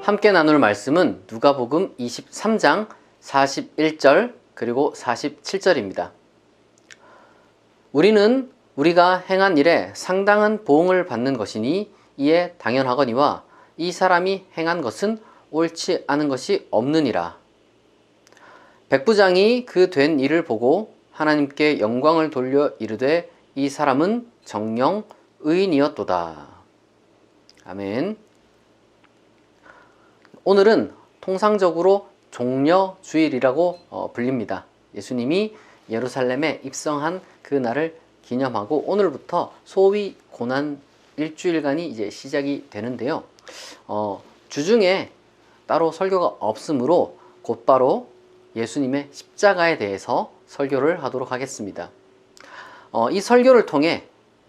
함께 나눌 말씀은 누가복음 23장 41절 그리고 47절입니다. 우리는 우리가 행한 일에 상당한 보응을 받는 것이니 이에 당연하거니와 이 사람이 행한 것은 옳지 않은 것이 없느니라. 백부장이 그 된 일을 보고 하나님께 영광을 돌려 이르되 이 사람은 정녕 의인이었도다. 아멘. 오늘은 통상적으로 종려주일이라고 불립니다. 예수님이 예루살렘에 입성한 그 날을 기념하고 오늘부터 소위 고난 일주일간이 이제 시작이 되는데요. 주중에 따로 설교가 없으므로 곧바로 예수님의 십자가에 대해서 설교를 하도록 하겠습니다. 이 설교를 통해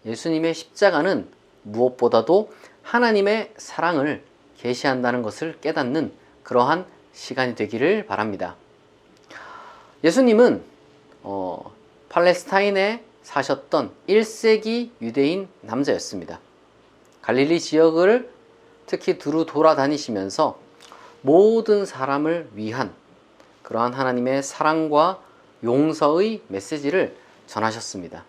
예수님의 십자가는 무엇보다도 하나님의 사랑을 계시한다는 것을 깨닫는 그러한 시간이 되기를 바랍니다. 예수님은 팔레스타인에 사셨던 1세기 유대인 남자였습니다. 갈릴리 지역을 특히 두루 돌아다니시면서 모든 사람을 위한 그러한 하나님의 사랑과 용서의 메시지를 전하셨습니다.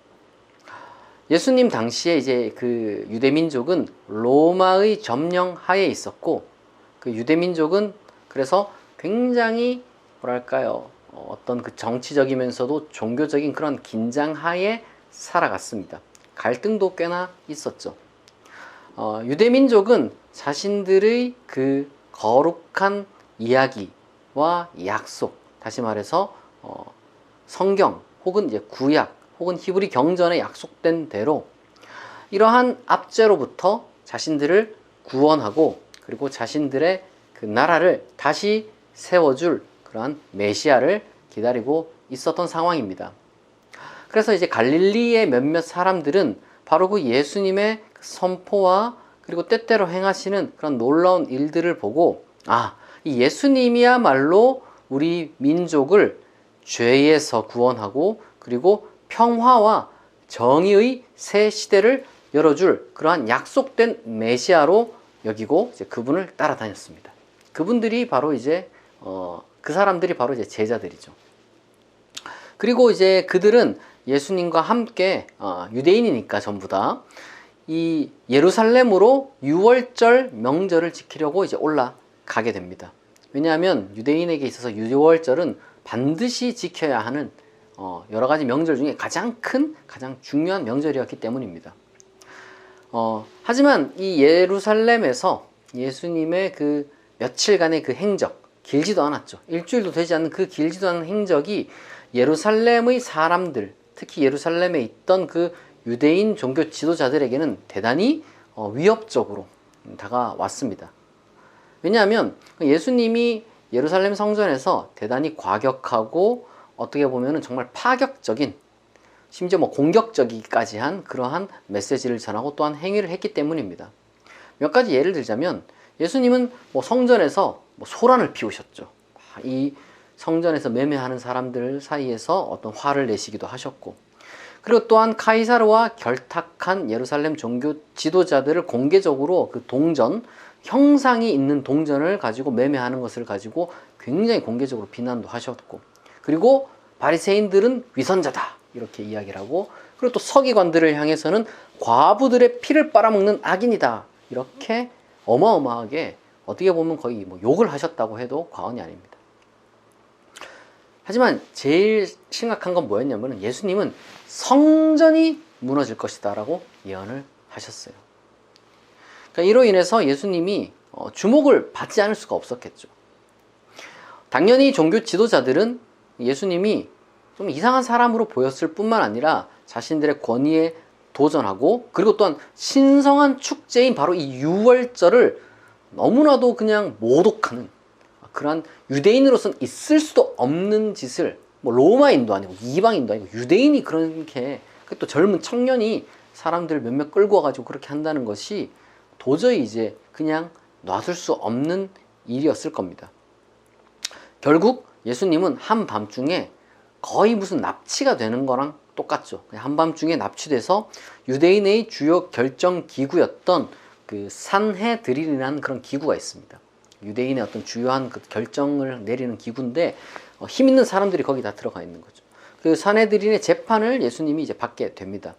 예수님 당시에 이제 그 유대민족은 로마의 점령 하에 있었고, 그 유대민족은 그래서 굉장히 뭐랄까요, 어떤 그 정치적이면서도 종교적인 그런 긴장 하에 살아갔습니다. 갈등도 꽤나 있었죠. 유대민족은 자신들의 그 거룩한 이야기와 약속, 다시 말해서 성경 혹은 이제 구약 혹은 히브리 경전에 약속된 대로 이러한 압제로부터 자신들을 구원하고 그리고 자신들의 그 나라를 다시 세워줄 그러한 메시아를 기다리고 있었던 상황입니다. 그래서 이제 갈릴리의 몇몇 사람들은 바로 그 예수님의 선포와 그리고 때때로 행하시는 그런 놀라운 일들을 보고, 이 예수님이야말로 우리 민족을 죄에서 구원하고 그리고 평화와 정의의 새 시대를 열어줄 그러한 약속된 메시아로 여기고 이제 그분을 따라다녔습니다. 그분들이 바로 이제 그 사람들이 바로 이제 제자들이죠. 그리고 이제 그들은 예수님과 함께 유대인이니까 전부 다 이 예루살렘으로 유월절 명절을 지키려고 이제 올라가게 됩니다. 왜냐하면 유대인에게 있어서 유월절은 반드시 지켜야 하는 여러 가지 명절 중에 가장 큰, 가장 중요한 명절이었기 때문입니다. 하지만 이 예루살렘에서 예수님의 그 며칠간의 그 행적, 길지도 않았죠. 일주일도 되지 않는 그 길지도 않은 행적이 예루살렘의 사람들, 특히 예루살렘에 있던 그 유대인 종교 지도자들에게는 대단히 위협적으로 다가왔습니다. 왜냐하면 예수님이 예루살렘 성전에서 대단히 과격하고 어떻게 보면 정말 파격적인, 심지어 공격적이기까지 한 그러한 메시지를 전하고 또한 행위를 했기 때문입니다. 몇 가지 예를 들자면 예수님은 성전에서 소란을 피우셨죠. 이 성전에서 매매하는 사람들 사이에서 어떤 화를 내시기도 하셨고, 그리고 또한 카이사르와 결탁한 예루살렘 종교 지도자들을 공개적으로 그 동전, 형상이 있는 동전을 가지고 매매하는 것을 가지고 굉장히 공개적으로 비난도 하셨고, 그리고 바리새인들은 위선자다 이렇게 이야기를 하고, 그리고 또 서기관들을 향해서는 과부들의 피를 빨아먹는 악인이다 이렇게 어마어마하게 어떻게 보면 거의 욕을 하셨다고 해도 과언이 아닙니다. 하지만 제일 심각한 건 뭐였냐면 예수님은 성전이 무너질 것이다 라고 예언을 하셨어요. 그러니까 이로 인해서 예수님이 주목을 받지 않을 수가 없었겠죠. 당연히 종교 지도자들은 예수님이 좀 이상한 사람으로 보였을 뿐만 아니라 자신들의 권위에 도전하고, 그리고 또한 신성한 축제인 바로 이 유월절을 너무나도 그냥 모독하는 그러한 유대인으로서는 있을 수도 없는 짓을, 로마인도 아니고 이방인도 아니고 유대인이 그렇게, 또 젊은 청년이 사람들 몇몇 끌고 와가지고 그렇게 한다는 것이 도저히 이제 그냥 놔둘 수 없는 일이었을 겁니다. 결국 예수님은 한밤중에 거의 무슨 납치가 되는 거랑 똑같죠. 한밤중에 납치돼서 유대인의 주요 결정 기구였던 그 산헤드린이라는 그런 기구가 있습니다. 유대인의 어떤 주요한 그 결정을 내리는 기구인데 힘 있는 사람들이 거기 다 들어가 있는 거죠. 그 산헤드린의 재판을 예수님이 이제 받게 됩니다.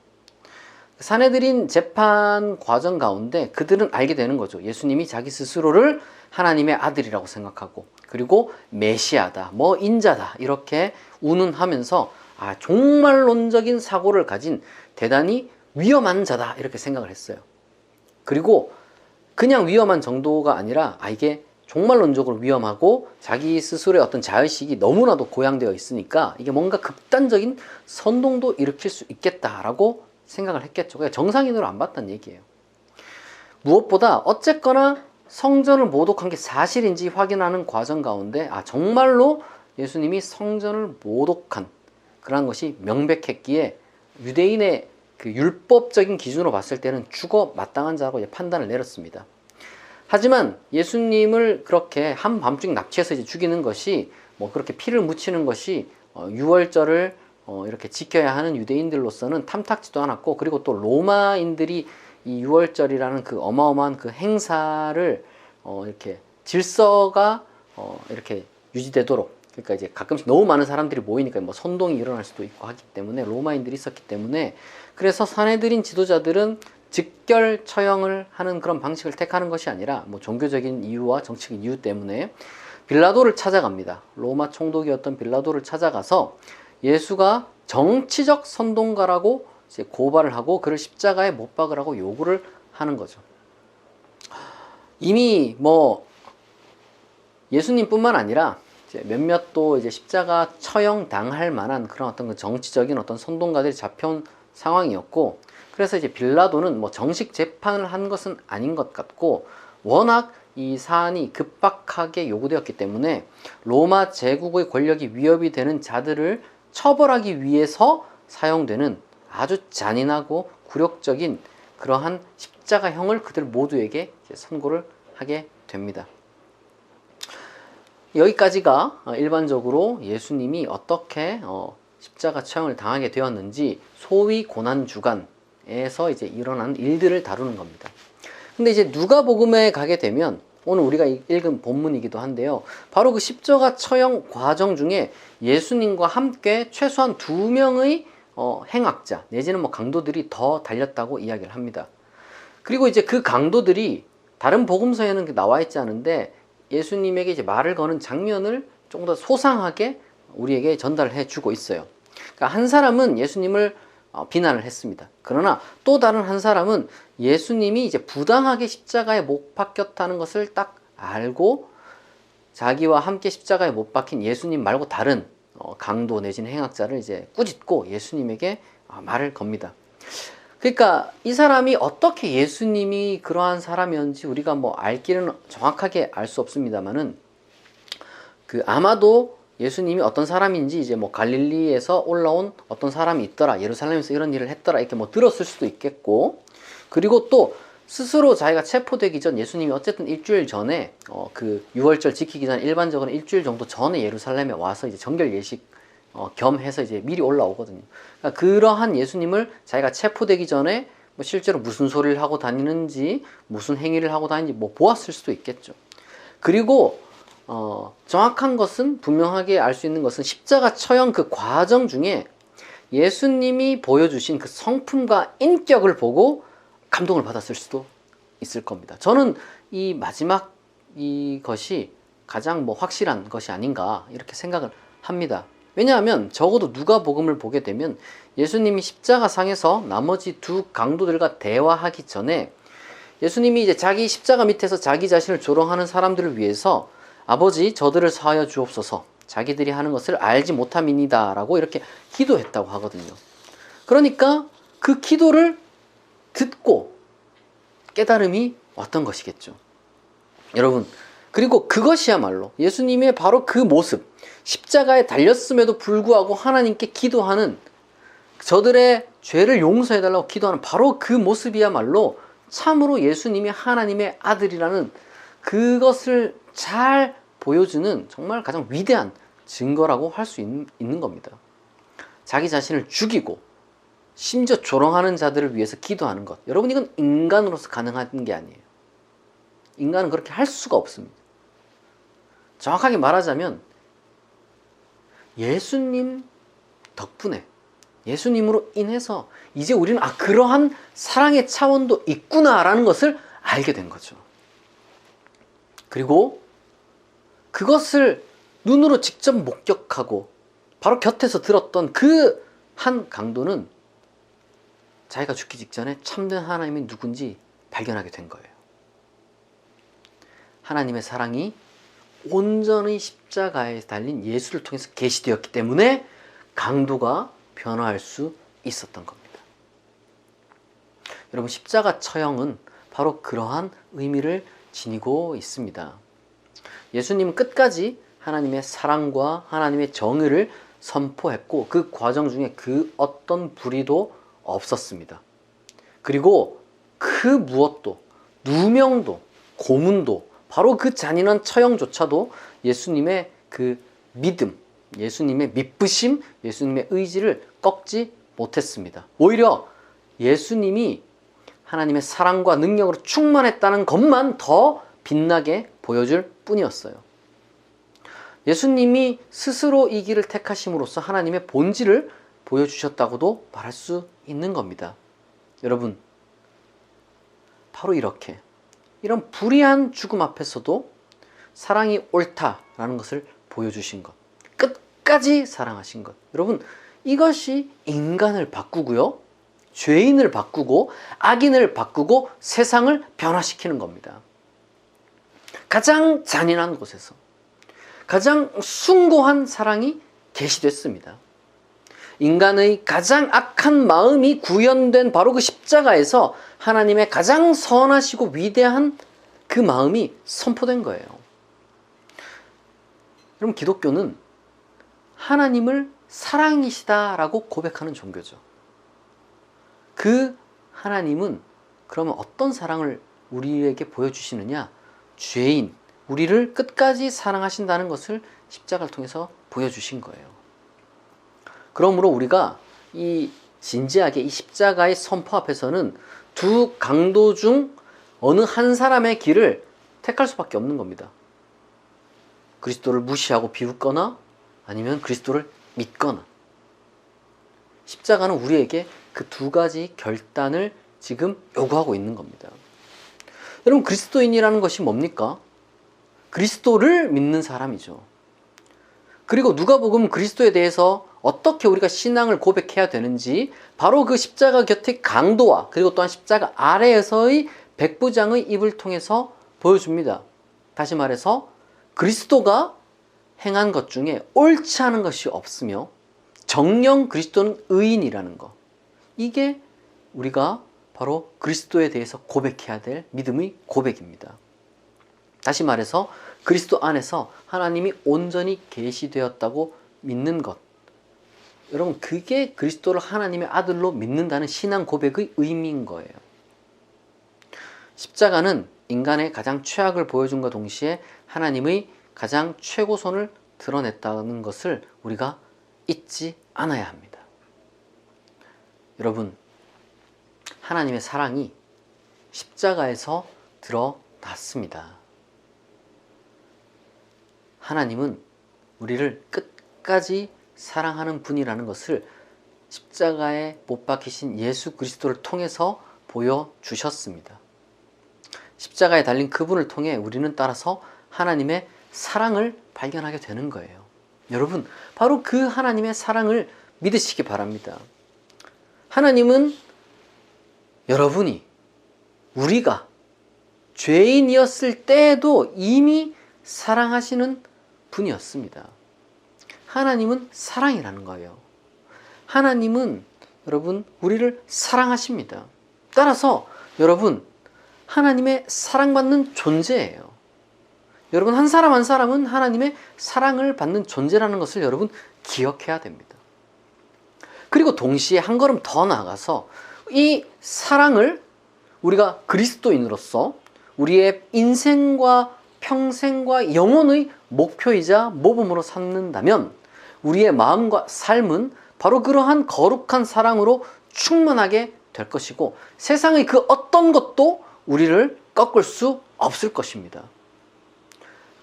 산헤드린 재판 과정 가운데 그들은 알게 되는 거죠. 예수님이 자기 스스로를 하나님의 아들이라고 생각하고, 그리고 메시아다, 뭐 인자다, 이렇게 운운하면서 종말론적인 사고를 가진 대단히 위험한 자다, 이렇게 생각을 했어요. 그리고 그냥 위험한 정도가 아니라 이게 종말론적으로 위험하고 자기 스스로의 어떤 자의식이 너무나도 고양되어 있으니까 이게 뭔가 극단적인 선동도 일으킬 수 있겠다라고 생각을 했겠죠. 그러니까 정상인으로 안 봤다는 얘기예요. 무엇보다 어쨌거나 성전을 모독한 게 사실인지 확인하는 과정 가운데 정말로 예수님이 성전을 모독한 그런 것이 명백했기에 유대인의 그 율법적인 기준으로 봤을 때는 죽어 마땅한 자라고 판단을 내렸습니다. 하지만 예수님을 그렇게 한밤중에 납치해서 이제 죽이는 것이 뭐 그렇게 피를 묻히는 것이 유월절을 이렇게 지켜야 하는 유대인들로서는 탐탁지도 않았고, 그리고 또 로마인들이 이 유월절이라는 그 어마어마한 그 행사를 이렇게 질서가 이렇게 유지되도록, 그러니까 이제 가끔씩 너무 많은 사람들이 모이니까 뭐 선동이 일어날 수도 있고 하기 때문에, 로마인들이 있었기 때문에, 그래서 산헤드린 지도자들은 즉결 처형을 하는 그런 방식을 택하는 것이 아니라 뭐 종교적인 이유와 정치적 이유 때문에 빌라도를 찾아갑니다. 로마 총독이었던 빌라도를 찾아가서 예수가 정치적 선동가라고 이제 고발을 하고 그를 십자가에 못 박으라고 요구를 하는 거죠. 이미 뭐 예수님뿐만 아니라 이제 몇몇 또 이제 십자가 처형 당할 만한 그런 어떤 그 정치적인 어떤 선동가들이 잡혀온 상황이었고, 그래서 이제 빌라도는 뭐 정식 재판을 한 것은 아닌 것 같고, 워낙 이 사안이 급박하게 요구되었기 때문에 로마 제국의 권력이 위협이 되는 자들을 처벌하기 위해서 사용되는 아주 잔인하고 굴욕적인 그러한 십자가형을 그들 모두에게 선고를 하게 됩니다. 여기까지가 일반적으로 예수님이 어떻게 십자가 처형을 당하게 되었는지, 소위 고난주간에서 이제 일어난 일들을 다루는 겁니다. 근데 이제 누가복음에 가게 되면, 오늘 우리가 읽은 본문이기도 한데요, 바로 그 십자가 처형 과정 중에 예수님과 함께 최소한 2명의 행악자 내지는 뭐 강도들이 더 달렸다고 이야기를 합니다. 그리고 이제 그 강도들이 다른 복음서에는 나와 있지 않은데 예수님에게 이제 말을 거는 장면을 조금 더 소상하게 우리에게 전달해 주고 있어요. 그러니까 한 사람은 예수님을 비난을 했습니다. 그러나 또 다른 한 사람은 예수님이 이제 부당하게 십자가에 못 박혔다는 것을 딱 알고 자기와 함께 십자가에 못 박힌 예수님 말고 다른 강도 내지는 행악자를 이제 꾸짖고 예수님에게 말을 겁니다. 그러니까 이 사람이 어떻게 예수님이 그러한 사람이었는지 우리가 뭐 알기는 정확하게 알 수 없습니다만은, 그 아마도 예수님이 어떤 사람인지 이제 뭐 갈릴리에서 올라온 어떤 사람이 있더라, 예루살렘에서 이런 일을 했더라, 이렇게 뭐 들었을 수도 있겠고, 그리고 또 스스로 자기가 체포되기 전 예수님이 어쨌든 일주일 전에 그 유월절 지키기 전 일반적으로 일주일 정도 전에 예루살렘에 와서 이제 정결 예식 겸해서 이제 미리 올라오거든요. 그러니까 그러한 예수님을 자기가 체포되기 전에 뭐 실제로 무슨 소리를 하고 다니는지, 무슨 행위를 하고 다니는지 뭐 보았을 수도 있겠죠. 그리고 정확한 것은, 분명하게 알 수 있는 것은 십자가 처형 그 과정 중에 예수님이 보여주신 그 성품과 인격을 보고 감동을 받았을 수도 있을 겁니다. 저는 이 마지막 이것이 가장 뭐 확실한 것이 아닌가 이렇게 생각을 합니다. 왜냐하면 적어도 누가복음을 보게 되면 예수님이 십자가상에서 나머지 2 강도들과 대화하기 전에 예수님이 이제 자기 십자가 밑에서 자기 자신을 조롱하는 사람들을 위해서 아버지 저들을 사하여 주옵소서, 자기들이 하는 것을 알지 못함이니이다 라고 이렇게 기도했다고 하거든요. 그러니까 그 기도를 듣고 깨달음이 왔던 것이겠죠. 여러분, 그리고 그것이야말로 예수님의 바로 그 모습, 십자가에 달렸음에도 불구하고 하나님께 기도하는, 저들의 죄를 용서해달라고 기도하는 바로 그 모습이야말로 참으로 예수님이 하나님의 아들이라는 그것을 잘 보여주는 정말 가장 위대한 증거라고 할 수 있는 겁니다. 자기 자신을 죽이고 심지어 조롱하는 자들을 위해서 기도하는 것, 여러분 이건 인간으로서 가능한 게 아니에요. 인간은 그렇게 할 수가 없습니다. 정확하게 말하자면 예수님 덕분에, 예수님으로 인해서 이제 우리는 그러한 사랑의 차원도 있구나라는 것을 알게 된 거죠. 그리고 그것을 눈으로 직접 목격하고 바로 곁에서 들었던 그 한 강도는 자기가 죽기 직전에 참된 하나님이 누군지 발견하게 된 거예요. 하나님의 사랑이 온전히 십자가에 달린 예수를 통해서 계시되었기 때문에 강도가 변화할 수 있었던 겁니다. 여러분, 십자가 처형은 바로 그러한 의미를 지니고 있습니다. 예수님은 끝까지 하나님의 사랑과 하나님의 정의를 선포했고 그 과정 중에 그 어떤 불의도 없었습니다. 그리고 그 무엇도, 누명도, 고문도, 바로 그 잔인한 처형조차도 예수님의 그 믿음, 예수님의 믿으심, 예수님의 의지를 꺾지 못했습니다. 오히려 예수님이 하나님의 사랑과 능력으로 충만했다는 것만 더 빛나게 보여줄 뿐이었어요. 예수님이 스스로 이 길을 택하심으로써 하나님의 본질을 보여주셨다고도 말할 수 있는 겁니다. 여러분, 바로 이렇게 이런 불의한 죽음 앞에서도 사랑이 옳다라는 것을 보여주신 것, 끝까지 사랑하신 것, 여러분, 이것이 인간을 바꾸고요, 죄인을 바꾸고 악인을 바꾸고 세상을 변화시키는 겁니다. 가장 잔인한 곳에서 가장 숭고한 사랑이 계시됐습니다. 인간의 가장 악한 마음이 구현된 바로 그 십자가에서 하나님의 가장 선하시고 위대한 그 마음이 선포된 거예요. 여러분, 기독교는 하나님을 사랑이시다라고 고백하는 종교죠. 그 하나님은 그러면 어떤 사랑을 우리에게 보여주시느냐? 죄인, 우리를 끝까지 사랑하신다는 것을 십자가를 통해서 보여주신 거예요. 그러므로 우리가 이 진지하게 이 십자가의 선포 앞에서는 두 강도 중 어느 한 사람의 길을 택할 수밖에 없는 겁니다. 그리스도를 무시하고 비웃거나 아니면 그리스도를 믿거나. 십자가는 우리에게 그 두 가지 결단을 지금 요구하고 있는 겁니다. 여러분, 그리스도인이라는 것이 뭡니까? 그리스도를 믿는 사람이죠. 그리고 누가복음 그리스도에 대해서 어떻게 우리가 신앙을 고백해야 되는지 바로 그 십자가 곁의 강도와 그리고 또한 십자가 아래에서의 백부장의 입을 통해서 보여줍니다. 다시 말해서 그리스도가 행한 것 중에 옳지 않은 것이 없으며 정녕 그리스도는 의인이라는 것, 이게 우리가 바로 그리스도에 대해서 고백해야 될 믿음의 고백입니다. 다시 말해서 그리스도 안에서 하나님이 온전히 계시되었다고 믿는 것, 여러분, 그게 그리스도를 하나님의 아들로 믿는다는 신앙 고백의 의미인 거예요. 십자가는 인간의 가장 최악을 보여준과 동시에 하나님의 가장 최고선을 드러냈다는 것을 우리가 잊지 않아야 합니다. 여러분, 하나님의 사랑이 십자가에서 드러났습니다. 하나님은 우리를 끝까지 사랑하는 분이라는 것을 십자가에 못 박히신 예수 그리스도를 통해서 보여주셨습니다. 십자가에 달린 그분을 통해 우리는 따라서 하나님의 사랑을 발견하게 되는 거예요. 여러분, 바로 그 하나님의 사랑을 믿으시기 바랍니다. 하나님은 여러분이, 우리가 죄인이었을 때에도 이미 사랑하시는 분이었습니다. 하나님은 사랑이라는 거예요. 하나님은 여러분, 우리를 사랑하십니다. 따라서 여러분, 하나님의 사랑받는 존재예요. 여러분, 한 사람 한 사람은 하나님의 사랑을 받는 존재라는 것을 여러분 기억해야 됩니다. 그리고 동시에 한 걸음 더 나아가서 이 사랑을 우리가 그리스도인으로서 우리의 인생과 평생과 영혼의 목표이자 모범으로 삼는다면 우리의 마음과 삶은 바로 그러한 거룩한 사랑으로 충만하게 될 것이고 세상의 그 어떤 것도 우리를 꺾을 수 없을 것입니다.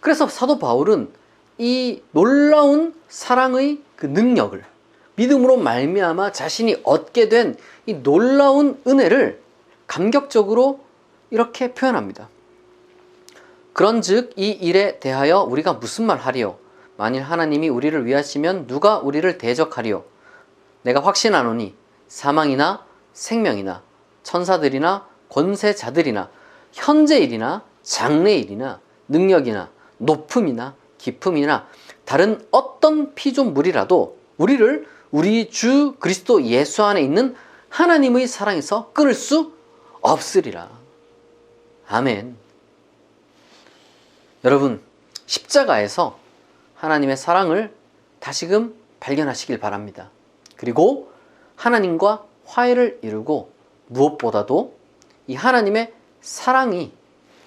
그래서 사도 바울은 이 놀라운 사랑의 그 능력을 믿음으로 말미암아 자신이 얻게 된 이 놀라운 은혜를 감격적으로 이렇게 표현합니다. 그런즉 이 일에 대하여 우리가 무슨 말 하리요? 만일 하나님이 우리를 위하시면 누가 우리를 대적하리요? 내가 확신하노니 사망이나 생명이나 천사들이나 권세자들이나 현재일이나 장래일이나 능력이나 높음이나 깊음이나 다른 어떤 피조물이라도 우리를 우리 주 그리스도 예수 안에 있는 하나님의 사랑에서 끊을 수 없으리라. 아멘. 여러분, 십자가에서 하나님의 사랑을 다시금 발견하시길 바랍니다. 그리고 하나님과 화해를 이루고 무엇보다도 이 하나님의 사랑이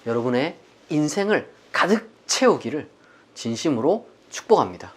여러분의 인생을 가득 채우기를 진심으로 축복합니다.